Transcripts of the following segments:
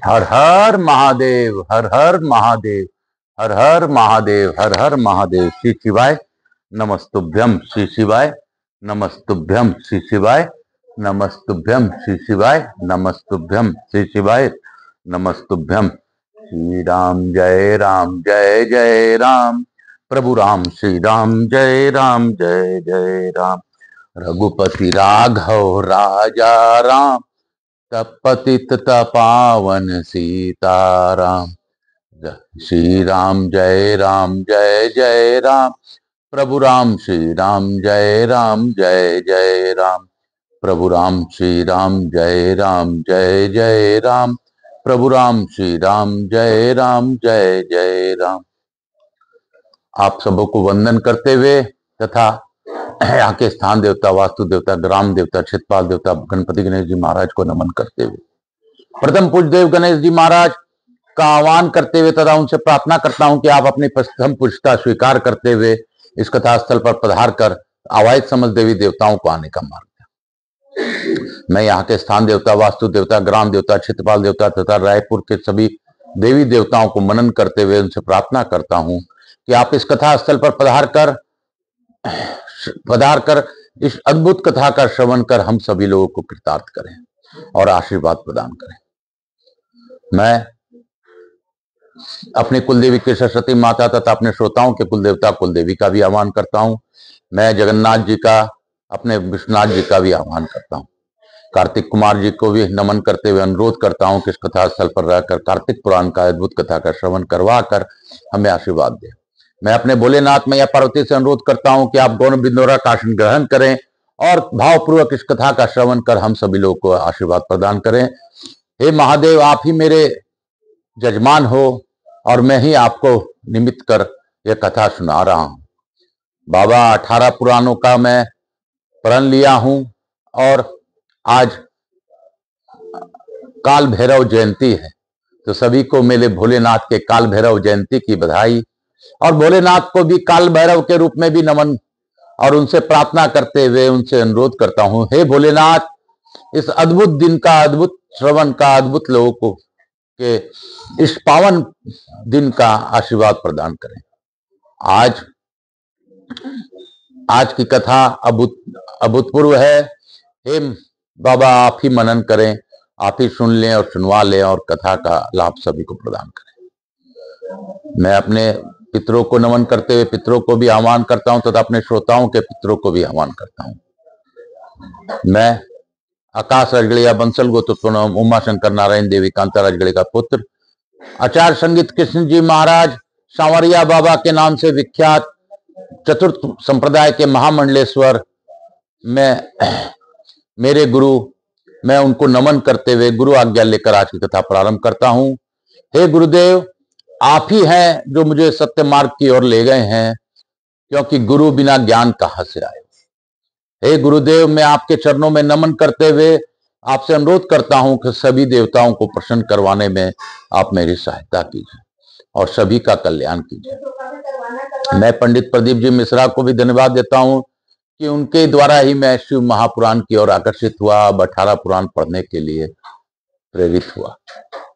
हर हर महादेव, हर हर महादेव, हर हर महादेव, हर हर महादेव। श्री शिवाय नमस्तुभ्यम, श्री शिवाय नमस्तुभ्यम, श्री शिवाय नमस्तुभ्यम, श्री शिवाय नमस्तुभ्यम, श्री शिवाय नमस्तुभ्यम। श्री राम जय राम, जय जय राम, प्रभु राम श्री राम, जय राम जय जय राम। रघुपति राघव राजा राम, तपतित तपावन सीताराम। श्री राम जय राम, जय जय राम, प्रभु राम श्री राम, जय राम जय जय राम। प्रभु राम श्री राम, जय राम जय जय राम, प्रभु राम श्री राम, जय राम जय जय राम। आप सबों को वंदन करते हुए तथा यहाँ के स्थान देवता, वास्तु देवता, ग्राम देवता, क्षेत्रपाल देवता गणपति गणेश जी महाराज को नमन करते हुए प्रथम पूज्य देव गणेश जी महाराज का आह्वान करते हुए तथा उनसे प्रार्थना करता हूं कि आप अपनी प्रथम पूज्यता स्वीकार करते हुए इस कथा स्थल पर पधार कर आवाहित समस्त देवी देवताओं को आने का मार्ग दें। मैं यहाँ के स्थान देवता, वास्तु देवता, ग्राम देवता, क्षेत्रपाल देवता तथा रायपुर के सभी देवी देवताओं को मनन करते हुए उनसे प्रार्थना करता हूं कि आप इस कथा स्थल पर पधार कर इस अद्भुत कथा का श्रवण कर हम सभी लोगों को कृतार्थ करें और आशीर्वाद प्रदान करें। मैं अपने कुलदेवी के सरस्वती माता तथा अपने श्रोताओं के कुलदेवता कुलदेवी का भी आह्वान करता हूं। मैं जगन्नाथ जी का, अपने विश्वनाथ जी का भी आह्वान करता हूं। कार्तिक कुमार जी को भी नमन करते हुए अनुरोध करता हूं कि इस कथा स्थल पर रहकर कार्तिक पुराण का अद्भुत कथा का श्रवण करवा कर हमें आशीर्वाद दें। मैं अपने भोलेनाथ मैया पार्वती से अनुरोध करता हूं कि आप गौर बिंदोरा का आसन ग्रहण करें और भावपूर्वक इस कथा का श्रवण कर हम सभी लोगों को आशीर्वाद प्रदान करें। हे महादेव, आप ही मेरे जजमान हो और मैं ही आपको निमित्त कर यह कथा सुना रहा हूं। बाबा 18 पुराणों का मैं प्रण लिया हूं और आज काल भैरव जयंती है, तो सभी को मेरे भोलेनाथ के काल भैरव जयंती की बधाई और भोलेनाथ को भी काल भैरव के रूप में भी नमन और उनसे प्रार्थना करते हुए उनसे अनुरोध करता हूं, हे भोलेनाथ, इस अद्भुत दिन का, अद्भुत श्रवण का, अद्भुत लोगों को के इस पावन दिन का आशीर्वाद प्रदान करें। आज की कथा अभूतपूर्व है। हे बाबा, आप ही मनन करें, आप ही सुन लें और सुनवा लें और कथा का लाभ सभी को प्रदान करें। मैं अपने पितरों को नमन करते हुए पितरों को भी आह्वान करता हूं तथा अपने श्रोताओं के पितरों को भी आह्वान करता हूं। मैं आकाश राजगढ़िया बंसल गोत्र उमा शंकर नारायण देवी कांता राजगढ़ी का पुत्र आचार्य संगीत कृष्ण जी महाराज सांवरिया बाबा के नाम से विख्यात चतुर्थ संप्रदाय के महामंडलेश्वर मेरे गुरु, मैं उनको नमन करते हुए गुरु आज्ञा लेकर आज की कथा प्रारंभ करता हूं। हे गुरुदेव, आप ही हैं जो मुझे सत्य मार्ग की ओर ले गए हैं, क्योंकि गुरु बिना ज्ञान कहां से आए। हे गुरुदेव, मैं आपके चरणों में नमन करते हुए आपसे अनुरोध करता हूं कि सभी देवताओं को प्रसन्न करवाने में आप मेरी सहायता कीजिए और सभी का कल्याण कीजिए। मैं पंडित प्रदीप जी मिश्रा को भी धन्यवाद देता हूं कि उनके द्वारा ही मैं शिव महापुराण की ओर आकर्षित हुआ, अब 18 पुराण पढ़ने के लिए प्रेरित हुआ।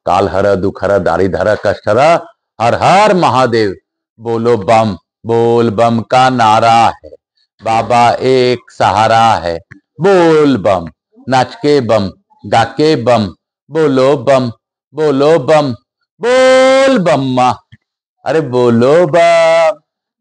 काल हर दुख हर दारी धर कष्ट हर, हर हर महादेव। बोलो बम, बोल बम का नारा है, बाबा एक सहारा है। बोल बम, नाच के बम, गा के बम, बोलो बम, बोलो बम, बोल बम। अरे बोलो बम,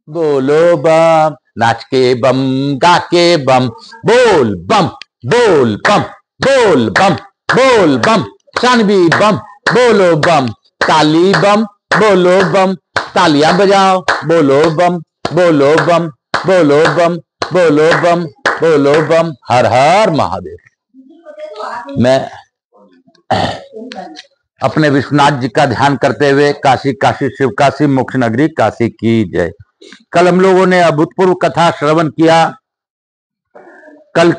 बोलो बम, नाच के बम, गा के बम, बोल बम, बोल बम, बोल बम, बोल बम, चांदवी बम, बोलो बम, ताली बम, बोलो बम, तालियां बजाओ, बोलो बम, बोलो बम, बोलो बम, बोलो बम, बोलो बम। हर हर महादेव। मैं अपने विश्वनाथ जी का ध्यान करते हुए काशी काशी शिव काशी मोक्ष नगरी काशी की जय। कल हम लोगों ने अभूतपूर्व कथा श्रवण किया। कल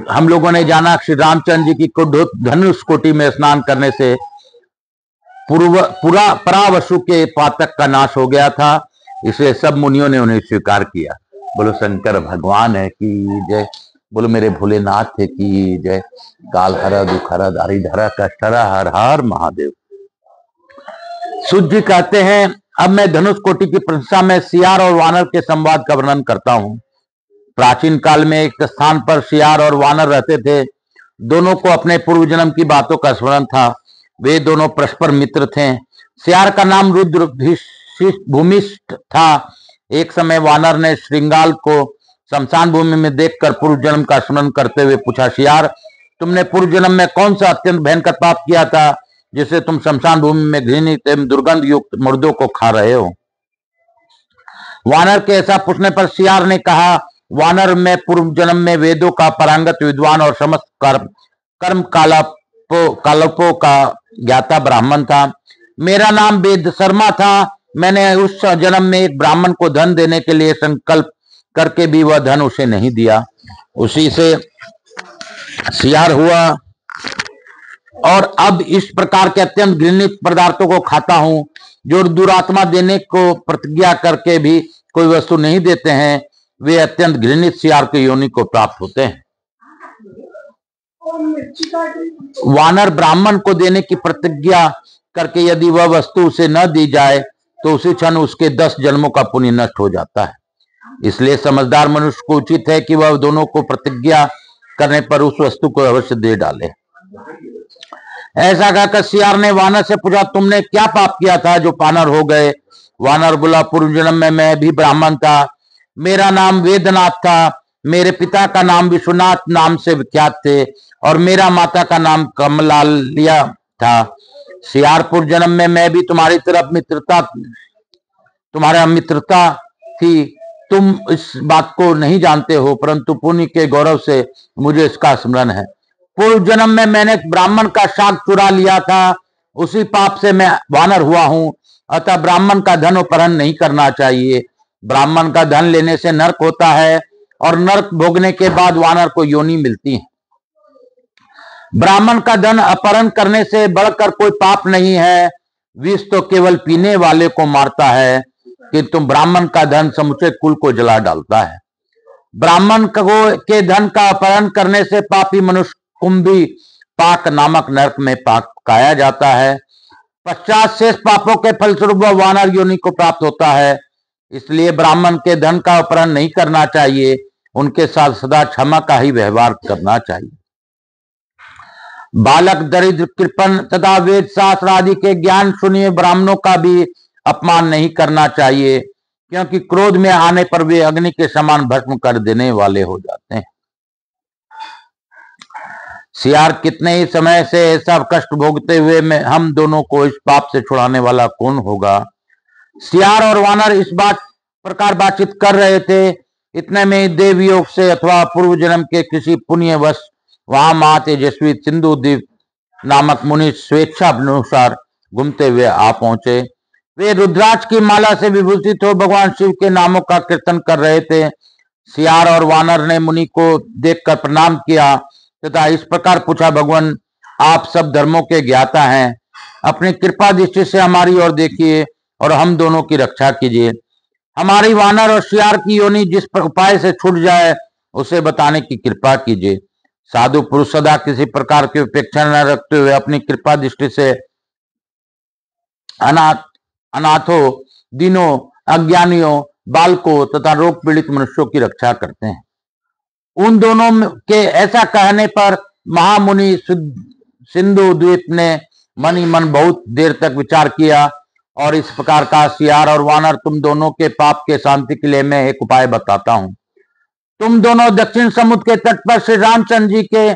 हम लोगों ने जाना श्री रामचंद्र जी की धनुष कोटि में स्नान करने से पूरा परावसु के पातक का नाश हो गया था, इसलिए सब मुनियों ने उन्हें स्वीकार किया। बोलो शंकर भगवान है की जय, बोलो मेरे भोलेनाथ है की जय। काल हर दुख हर दारी धरा कष्ट हर, हर हर महादेव। सूत जी कहते हैं, अब मैं धनुष कोटि की प्रशंसा में सियार और वानर के संवाद का वर्णन करता हूं। प्राचीन काल में एक स्थान पर सियार और वानर रहते थे। दोनों को अपने पूर्व जन्म की बातों का स्मरण था। वे दोनों परस्पर मित्र थे। सियार का नाम रुद्र भूमिष्ठ था। एक समय वानर ने श्रृंगाल को शमशान भूमि में देखकर पूर्व जन्म का स्मरण करते हुए पूछा, सियार, तुमने पूर्व जन्म में कौन सा अत्यंत भयंकर पाप किया था जिसे तुम शमशान भूमि में घृणित एवं दुर्गंध युक्त मुर्दों को खा रहे हो? वानर के ऐसा पूछने पर सियार ने कहा, वानर में पूर्व जन्म में वेदों का पारंगत विद्वान और समस्त कर्म कालपों का ज्ञाता ब्राह्मण था। मेरा नाम वेद शर्मा था। मैंने उस जन्म में एक ब्राह्मण को धन देने के लिए संकल्प करके भी वह धन उसे नहीं दिया। उसी से सियार हुआ और अब इस प्रकार के अत्यंत घृणित पदार्थों को खाता हूं, जो दुरात्मा देने को प्रतिज्ञा करके भी कोई वस्तु नहीं देते हैं। वे अत्यंत घृणित सियार की योनि को प्राप्त होते हैं। वानर ब्राह्मण को देने की प्रतिज्ञा करके यदि वह वस्तु उसे न दी जाए तो उसी क्षण उसके 10 जन्मों का पुण्य नष्ट हो जाता है। इसलिए समझदार मनुष्य को उचित है कि वह दोनों को प्रतिज्ञा करने पर उस वस्तु को अवश्य दे डाले। ऐसा कहकर सियार ने वानर से पूछा, तुमने क्या पाप किया था जो वानर हो गए? वानर बोला, पूर्व जन्म में मैं भी ब्राह्मण था। मेरा नाम वेदनाथ था। मेरे पिता का नाम विश्वनाथ नाम से विख्यात थे और मेरा माता का नाम कमलालिया था। सियार, पूर्व जन्म में मैं भी तुम्हारी तरफ तुम्हारा मित्रता थी। तुम इस बात को नहीं जानते हो, परंतु पुण्य के गौरव से मुझे इसका स्मरण है। पूर्व जन्म में मैंने ब्राह्मण का शाक चुरा लिया था। उसी पाप से मैं वानर हुआ हूं। अतः ब्राह्मण का धन अपहरण नहीं करना चाहिए। ब्राह्मण का धन लेने से नरक होता है और नरक भोगने के बाद वानर को योनि मिलती है। ब्राह्मण का धन अपहरण करने से बढ़कर कोई पाप नहीं है। विष तो केवल पीने वाले को मारता है, किंतु ब्राह्मण का धन समुचे कुल को जला डालता है। ब्राह्मण के धन का अपहरण करने से पापी मनुष्य कुंभी पाक नामक नरक में पकाया जाता है। पश्चात शेष पापों के फलस्वरूप वह वानर योनि को प्राप्त होता है। इसलिए ब्राह्मण के धन का अपहरण नहीं करना चाहिए। उनके साथ सदा क्षमा का ही व्यवहार करना चाहिए। बालक, दरिद्र, कृपण तथा वेद शास्त्र आदि के ज्ञान शून्य ब्राह्मणों का भी अपमान नहीं करना चाहिए, क्योंकि क्रोध में आने पर वे अग्नि के समान भस्म कर देने वाले हो जाते हैं। सियार, कितने ही समय से ऐसा कष्ट भोगते हुए हम दोनों को इस पाप से छुड़ाने वाला कौन होगा? सियार और वानर इस प्रकार बातचीत कर रहे थे। इतने में देवयोग से अथवा पूर्व जन्म के किसी पुण्यवश वहां महा तेजस्वी सिंधु द्वीप नामक मुनि स्वेच्छा अनुसार घूमते हुए आ पहुंचे। वे रुद्राक्ष की माला से विभूषित हो भगवान शिव के नामों का कीर्तन कर रहे थे। सियार और वानर ने मुनि को देखकर प्रणाम किया तथा इस प्रकार पूछा, भगवान, आप सब धर्मों के ज्ञाता हैं। अपनी कृपा दृष्टि से हमारी ओर देखिए और हम दोनों की रक्षा कीजिए। हमारी वानर और सियार की योनि जिस उपाय से छूट जाए उसे बताने की कृपा कीजिए। साधु पुरुष सदा किसी प्रकार की उपेक्षा न रखते हुए अपनी कृपा दृष्टि से अनाथों, दीनों, अज्ञानियों, बालकों तथा रोग पीड़ित मनुष्यों की रक्षा करते हैं। उन दोनों के ऐसा कहने पर महामुनि सिंधु द्वीप ने मन ही मन बहुत देर तक विचार किया और इस प्रकार का, सियार और वानर, तुम दोनों के पाप के शांति के लिए मैं एक उपाय बताता हूं। तुम दोनों दक्षिण समुद्र के तट पर श्री रामचंद्र जी के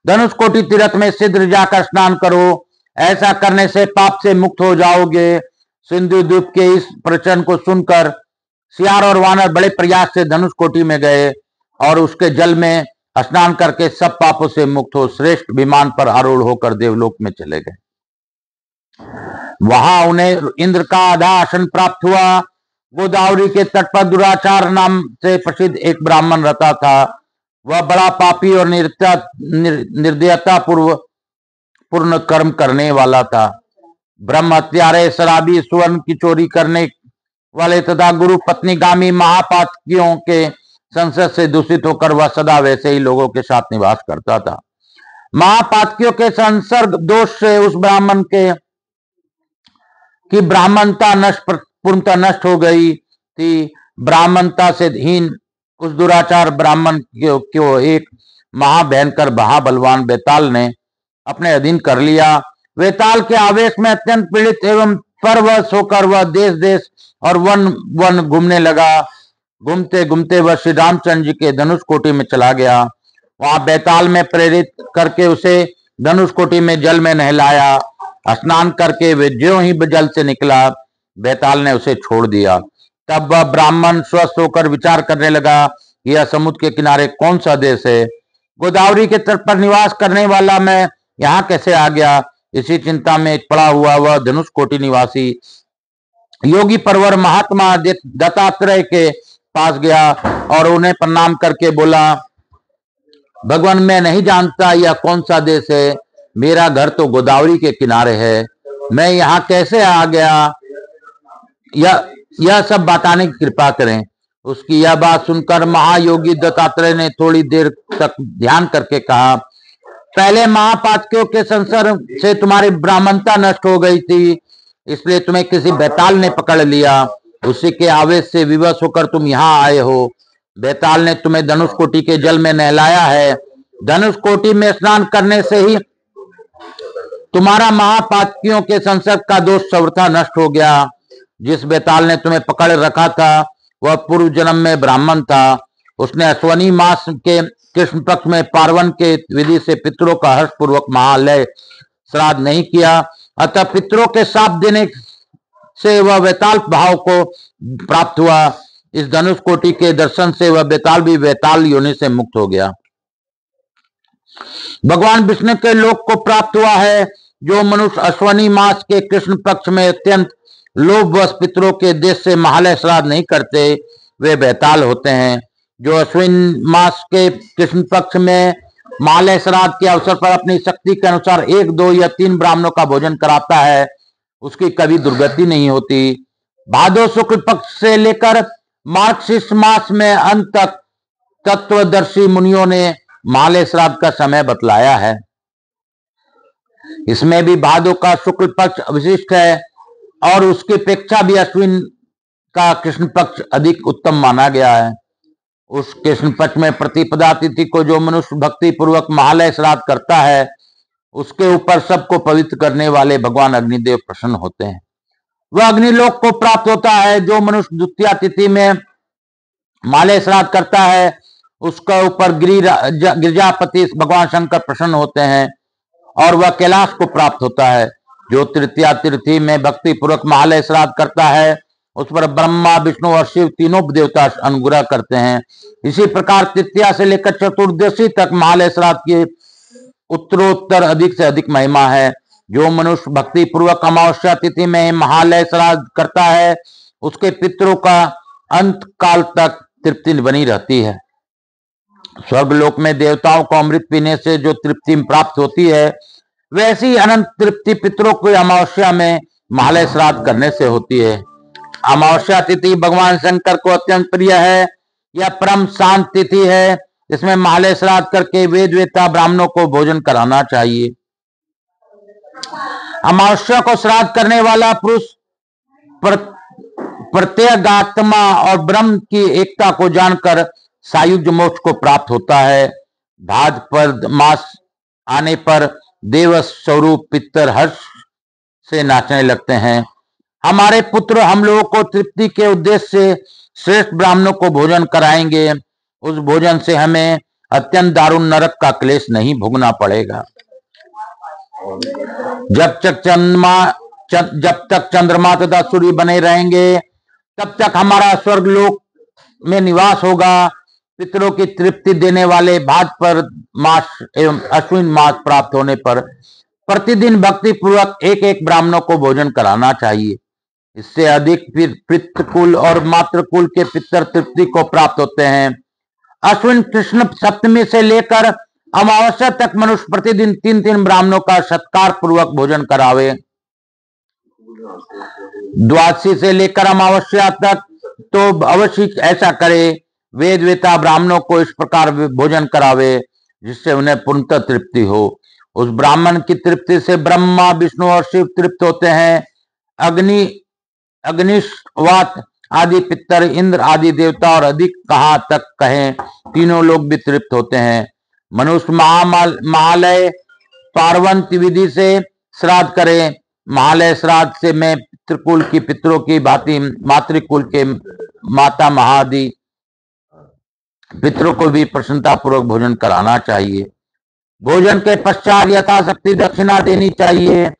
धनुष कोटि तीर्थ में शीघ्र जाकर स्नान करो। ऐसा करने से पाप से मुक्त हो जाओगे। सिंधु द्वीप के इस प्रवचन को सुनकर सियार और वानर बड़े प्रयास से धनुष कोटि में गए और उसके जल में स्नान करके सब पापों से मुक्त हो श्रेष्ठ विमान पर आरूढ़ होकर देवलोक में चले गए। वहां उन्हें इंद्र का आधा आसन प्राप्त हुआ। गोदावरी के तट पर दुराचार नाम से प्रसिद्ध एक ब्राह्मण रहता था। वह बड़ा पापी और निर्दयता पूर्ण कर्म करने वाला था। ब्रह्म हत्यारे, शराबी, स्वर्ण की चोरी करने वाले तथा गुरु पत्नीगामी महापातकियों के संसद से दूषित होकर वह सदा वैसे ही लोगों के साथ निवास करता था। महापातकियों के संसर्ग दोष से उस ब्राह्मण के कि ब्राह्मणता पूर्णतः नष्ट हो गई थी। ब्राह्मणता से हीन उस दुराचार ब्राह्मण को एक महाभयंकर महाबलवान बेताल ने अपने अधीन कर लिया। वेताल के आवेश में अत्यंत पीड़ित एवं परवश होकर वह देश देश और वन वन घूमने लगा। घूमते घूमते वह श्री रामचंद्र जी के धनुष कोटि में चला गया। वहां बेताल में प्रेरित करके उसे धनुष कोटि में जल में नहलाया। स्नान करके वे ज्यों ही जल से निकला, बेताल ने उसे छोड़ दिया। तब वह ब्राह्मण स्वस्थ होकर विचार करने लगा, यह समुद्र के किनारे कौन सा देश है? गोदावरी के तट पर निवास करने वाला मैं यहाँ कैसे आ गया? इसी चिंता में पड़ा हुआ वह धनुष कोटि निवासी योगी परवर महात्मा दत्तात्रेय के पास गया और उन्हें प्रणाम करके बोला, भगवान, मैं नहीं जानता यह कौन सा देश है। मेरा घर तो गोदावरी के किनारे है, मैं यहाँ कैसे आ गया? यह सब बताने की कृपा करें। उसकी यह बात सुनकर महायोगी दत्तात्रेय ने थोड़ी देर तक ध्यान करके कहा, पहले महापातकियों के संसर्ग से तुम्हारी ब्राह्मणता नष्ट हो गई थी, इसलिए तुम्हें किसी बेताल ने पकड़ लिया। उसी के आवेश से विवश होकर तुम यहाँ आए हो। बेताल ने तुम्हें धनुष कोटि के जल में नहलाया है। धनुष कोटि में स्नान करने से ही तुम्हारा महापातकियों के संसर्ग का दोष सर्वथा नष्ट हो गया। जिस बेताल ने तुम्हें पकड़ रखा था वह पूर्व जन्म में ब्राह्मण था। उसने अश्वनी मास के कृष्ण पक्ष में पार्वन के विधि से पितरों का हर्ष पूर्वक महालय श्राद्ध नहीं किया, अतः पितरों के शाप देने से वह वेताल भाव को प्राप्त हुआ। इस धनुष कोटि के दर्शन से वह बेताल भी वेताल योनि से मुक्त हो गया। भगवान विष्णु के लोक को प्राप्त हुआ है। जो मनुष्य अश्वनी मास के कृष्ण पक्ष में अत्यंत लोभवश पितरों के देश से महालय श्राद्ध नहीं करते, वे बेताल होते हैं। जो अश्विन मास के कृष्ण पक्ष में महालय श्राद्ध के अवसर पर अपनी शक्ति के अनुसार 1, 2 या 3 ब्राह्मणों का भोजन कराता है, उसकी कभी दुर्गति नहीं होती। भादो शुक्ल पक्ष से लेकर मार्गशीर्ष मास में अंत तक तत्वदर्शी मुनियों ने महालय श्राद्ध का समय बतलाया है। इसमें भी भादो का शुक्ल पक्ष विशिष्ट है और उसकी अपेक्षा भी अश्विन का कृष्ण पक्ष अधिक उत्तम माना गया है। उस कृष्ण पक्ष में प्रतिपदा तिथि को जो मनुष्य भक्ति पूर्वक महालय श्राद्ध करता है, उसके ऊपर सबको पवित्र करने वाले भगवान अग्निदेव प्रसन्न होते हैं। वह अग्निलोक को प्राप्त होता है। जो मनुष्य द्वितीया तिथि में महालय श्राद्ध करता है, उसका ऊपर गिरिजापति भगवान शंकर प्रसन्न होते हैं और वह कैलाश को प्राप्त होता है। जो तृतीया तिथि में भक्ति पूर्वक महालय श्राद्ध करता है, उस पर ब्रह्मा, विष्णु और शिव तीनों देवता अनुग्रह करते हैं। इसी प्रकार तृतीया से लेकर चतुर्दशी तक महालय श्राद्ध की उत्तरोत्तर अधिक से अधिक महिमा है। जो मनुष्य भक्ति पूर्वक अमावस्या तिथि में महालय श्राद्ध करता है, उसके पितरों का अंत काल तक तृप्ति बनी रहती है। स्वर्गलोक में देवताओं को अमृत पीने से जो तृप्ति प्राप्त होती है, वैसी अनंत तृप्ति पितरों को अमावस्या में महालय श्राद्ध करने से होती है। अमावस्या तिथि भगवान शंकर को अत्यंत प्रिय है। यह परम शांत तिथि है, जिसमें महालय श्राद्ध करके वेद वेता ब्राह्मणों को भोजन कराना चाहिए। अमावस्या को श्राद्ध करने वाला पुरुष प्रत्यगात्मा और ब्रह्म की एकता को जानकर सायुज्य मोक्ष को प्राप्त होता है। भाद्रपद मास आने पर देव स्वरूप पितर हर्ष से नाचने लगते हैं। हमारे पुत्र हम लोगों को तृप्ति के उद्देश्य से श्रेष्ठ ब्राह्मणों को भोजन कराएंगे। उस भोजन से हमें अत्यंत दारुण नरक का क्लेश नहीं भोगना पड़ेगा। जब तक चंद्रमा तथा सूर्य बने रहेंगे, तब तक हमारा स्वर्गलोक में निवास होगा। पितरों की तृप्ति देने वाले भाद्रपद मास एवं अश्विन मास प्राप्त होने पर प्रतिदिन भक्ति पूर्वक एक एक ब्राह्मणों को भोजन कराना चाहिए। इससे अधिक पितृकुल और मातृकुल के पितर तृप्ति को प्राप्त होते हैं। अश्विन कृष्ण सप्तमी से लेकर अमावस्या तक मनुष्य प्रतिदिन 3-3 ब्राह्मणों का सत्कार पूर्वक भोजन करावे। द्वादशी से लेकर अमावस्या तक तो अवश्य ऐसा करे। वेद वेता ब्राह्मणों को इस प्रकार भोजन करावे जिससे उन्हें पूर्णतः तृप्ति हो। उस ब्राह्मण की तृप्ति से ब्रह्मा, विष्णु और शिव तृप्त होते हैं। अग्नि अग्निश्वात आदि पितर, इंद्र आदि देवता और अधिक कहाँ तक कहें, तीनों लोग भी तृप्त होते हैं। मनुष्य महालय पार्वंत विधि से श्राद्ध करे। महालय श्राद्ध से मैं पितृकुल की पितरों की भांति मातृकुल के माता महादि पितरों को भी प्रसन्नता पूर्वक भोजन कराना चाहिए। भोजन के पश्चात यथाशक्ति दक्षिणा देनी चाहिए।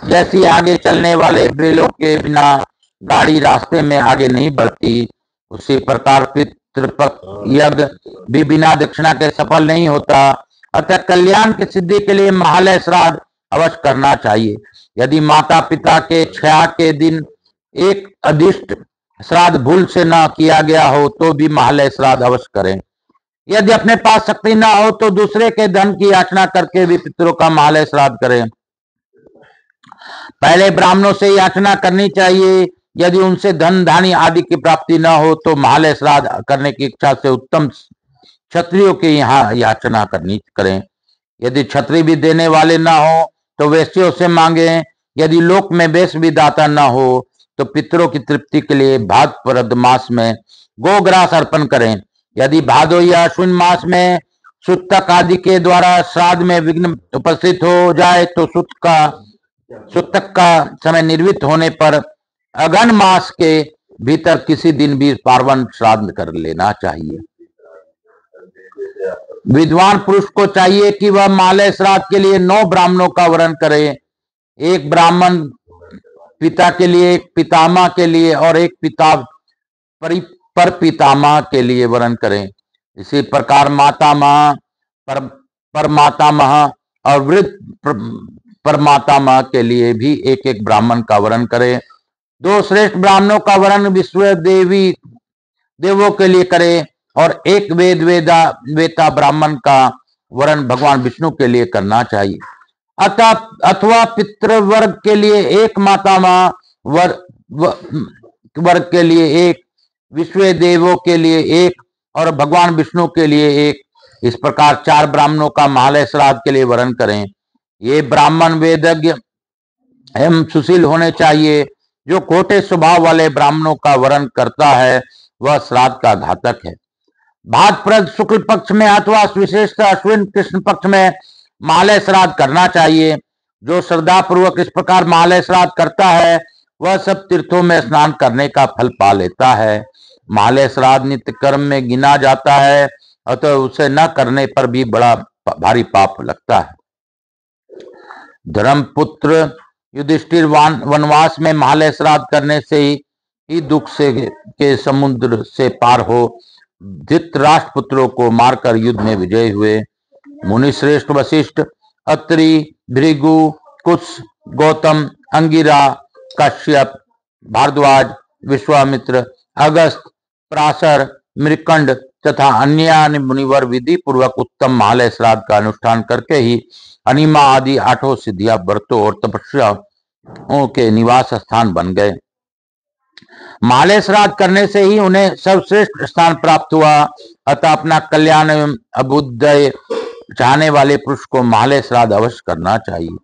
जैसी आगे चलने वाले बैलों के बिना गाड़ी रास्ते में आगे नहीं बढ़ती, उसी प्रकार पितृपक्ष यज्ञ भी बिना दक्षिणा के सफल नहीं होता। अतः कल्याण की सिद्धि के लिए महालय श्राद्ध अवश्य करना चाहिए। यदि माता पिता के क्षया के दिन एक अदिष्ट श्राद्ध भूल से न किया गया हो तो भी महालय श्राद्ध अवश्य करें। यदि अपने पास शक्ति न हो तो दूसरे के धन की याचना करके भी पितरों का महालय श्राद्ध करें। पहले ब्राह्मणों से याचना करनी चाहिए। यदि उनसे धन धानी आदि की प्राप्ति न हो तो महालय श्राद्ध करने की इच्छा से उत्तम क्षत्रियों के यहाँ याचना करें। यदि क्षत्रिय भी देने वाले न हो तो वैश्यों से मांगे। यदि लोक में वैश्य भी दाता न हो तो पितरों की तृप्ति के लिए भाद्रपद मास में गोग्रास अर्पण करें। यदि भादो या अश्विन मास में सूतक आदि के द्वारा श्राद्ध में विघ्न उपस्थित हो जाए तो सूतक का समय निर्मित होने पर अगन मास के भीतर किसी दिन भी पार्वन श्राद्ध कर लेना चाहिए। विद्वान पुरुष को चाहिए कि वह महालय श्राद्ध के लिए 9 ब्राह्मणों का वरण करे। एक ब्राह्मण पिता के लिए, एक पितामह के लिए और एक पर पितामह के लिए वरण करें। इसी प्रकार मातामह, परमातामह और वृद्ध परमातामह के लिए भी एक एक ब्राह्मण का वरण करें। 2 श्रेष्ठ ब्राह्मणों का वरण विश्व देवों के लिए करें और एक वेता ब्राह्मण का वरण भगवान विष्णु के लिए करना चाहिए। अथवा पितृवर्ग के लिए एक, मातामह वर्ग के लिए एक, विश्व देवों के लिए एक और भगवान विष्णु के लिए एक। इस प्रकार 4 ब्राह्मणों का महालय श्राद्ध के लिए वरण करें। ये ब्राह्मण वेदज्ञ एवं सुशील होने चाहिए। जो खोटे स्वभाव वाले ब्राह्मणों का वरण करता है वह श्राद्ध का घातक है। भाद्रपद शुक्ल पक्ष में अथवा विशेषतः अश्विन कृष्ण पक्ष में महालय श्राद्ध करना चाहिए। जो श्रद्धा पूर्वक इस प्रकार महालय श्राद्ध करता है वह सब तीर्थों में स्नान करने का फल पा लेता है। महालय श्राद्ध नित्य कर्म में गिना जाता है, अतः उसे न करने पर भी बड़ा भारी पाप लगता है। धर्मपुत्र युधिष्ठिर वनवास में महालय श्राद्ध करने से ही दुख से के समुद्र से पार हो धृतराष्ट्र पुत्रों को मारकर युद्ध में विजयी हुए। मुनि श्रेष्ठ वशिष्ठ, अत्रि, भृगु, कुश, गौतम, अंगिरा, कश्यप, भारद्वाज, विश्वामित्र, अगस्त, पराशर, मृकंड तथा अन्य मुनिवर विधि पूर्वक उत्तम महालय श्राद्ध का अनुष्ठान करके ही अनिमा आदि 8 सिद्धियां, व्रतों और तपस्याओं के निवास स्थान बन गए। महालय श्राद्ध करने से ही उन्हें सर्वश्रेष्ठ स्थान प्राप्त हुआ। अतः अपना कल्याण एवं अभ्युदय चाहने वाले पुरुष को महालय श्राद्ध अवश्य करना चाहिए।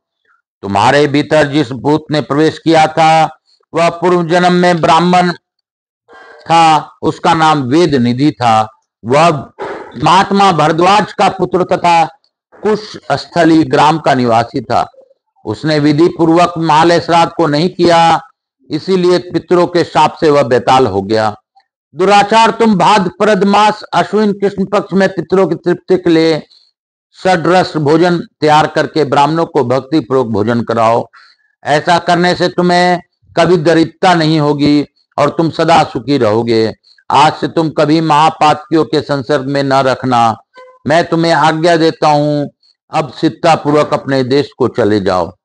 तुम्हारे भीतर जिस भूत ने प्रवेश किया था वह पूर्व जन्म में ब्राह्मण था, उसका नाम वेद निधि था। वह महात्मा भरद्वाज का पुत्र तथा कुश स्थली ग्राम का निवासी था। उसने विधि पूर्वक महालय श्राद्ध को नहीं किया, इसीलिए पितरों के शाप से वह बेताल हो गया। दुराचार, तुम भाद्रपद मास अश्विन कृष्ण पक्ष में पितरों की तृप्ति के लिए षड्रस भोजन तैयार करके ब्राह्मणों को भक्ति पूर्वक भोजन कराओ। ऐसा करने से तुम्हें कभी दरिद्रता नहीं होगी और तुम सदा सुखी रहोगे। आज से तुम कभी महापातकियों के संसर्ग में न रखना। मैं तुम्हें आज्ञा देता हूं, अब सिद्धा पूर्वक अपने देश को चले जाओ।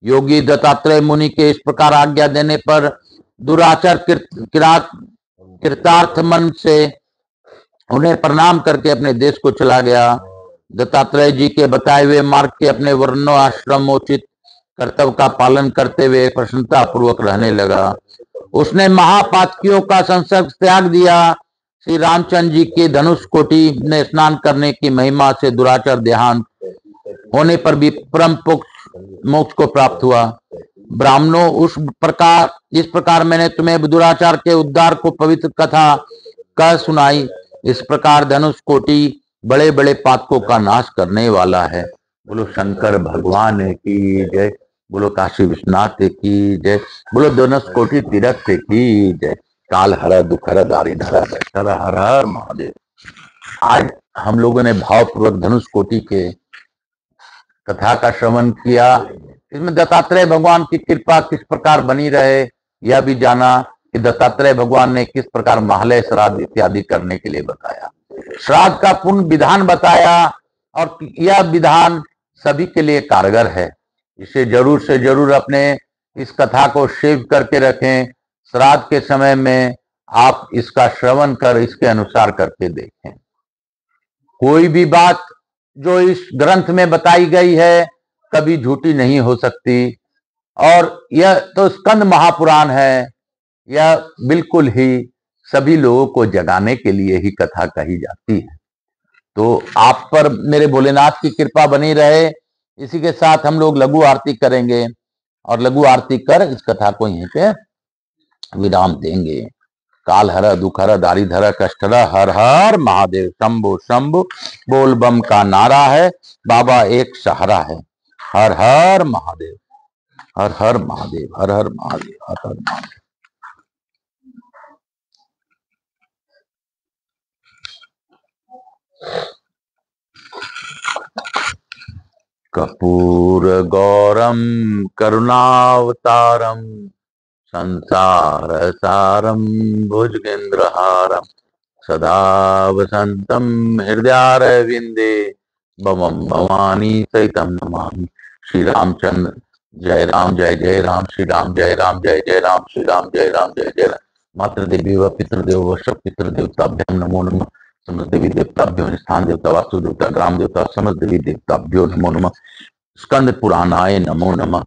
योगी दत्तात्रेय मुनि के इस प्रकार आज्ञा देने पर दुराचार कृतार्थ मन से उन्हें प्रणाम करके अपने देश को चला गया। दत्तात्रेय जी के बताए हुए मार्ग के अपने वर्णाश्रमोचित कर्तव्य का पालन करते हुए प्रसन्नता पूर्वक रहने लगा। उसने महापातकियों का संसर्ग त्याग दिया। श्री रामचंद्र जी के धनुष कोटि में स्नान करने की महिमा से दुराचार देहांत होने पर भी परम मोक्ष को प्राप्त हुआ। ब्राह्मणों इस प्रकार मैंने तुम्हें दुराचार के उद्धार को पवित्र कथा कह सुनाई। इस प्रकार धनुष कोटि बड़े बड़े पातकों का नाश करने वाला है। बोलो शंकर भगवान की जय, बोलो काशी विश्वनाथ की जय, बोलो धनुष कोटि तीरथ की जय। काल हर दुख हर दारिद हर हर हर महादेव। आज हम लोगों ने भावपूर्वक धनुष कोटि के कथा का श्रवण किया। इसमें दत्तात्रेय भगवान की कृपा किस प्रकार बनी रहे यह भी जाना कि दत्तात्रेय भगवान ने किस प्रकार महालय श्राद्ध इत्यादि करने के लिए बताया, श्राद्ध का पूर्ण विधान बताया, और यह विधान सभी के लिए कारगर है। इसे जरूर से जरूर अपने इस कथा को सेव करके रखें। श्राद्ध के समय में आप इसका श्रवण कर इसके अनुसार करके देखें। कोई भी बात जो इस ग्रंथ में बताई गई है कभी झूठी नहीं हो सकती, और यह तो स्कंद महापुराण है। यह बिल्कुल ही सभी लोगों को जगाने के लिए ही कथा कही जाती है। तो आप पर मेरे भोलेनाथ की कृपा बनी रहे। इसी के साथ हम लोग लघु आरती करेंगे और लघु आरती कर इस कथा को यहीं पे विराम देंगे। काल हर दुख हर दारिद हर कष्ट हर हर महादेव। शंभु शंभु बोल बम का नारा है, बाबा एक सहारा है। हर हर महादेव, हर हर महादेव, हर हर महादेव, हर हर महादेव। कर्पूर गौरम करुणावतारम संसार सारम भुजगेंद्रहारम सदा वसंतम हृदयारविंदे भवम भवानी सहितम नमामि। श्री रामचंद्र जय राम जय जय राम, श्री राम जय राम जय जय राम, श्री राम जय राम जय जय राम। मातृदेवी व पितृदेव व सब पितृदेवताभ्यं नमो नमः। समस्त देवी देवताभ्यो स्थान देवता वास्तु देवता ग्राम देवता समस्त देवी देवताभ्यो नमो नमः। स्कंद पुराणाय नमो नमः।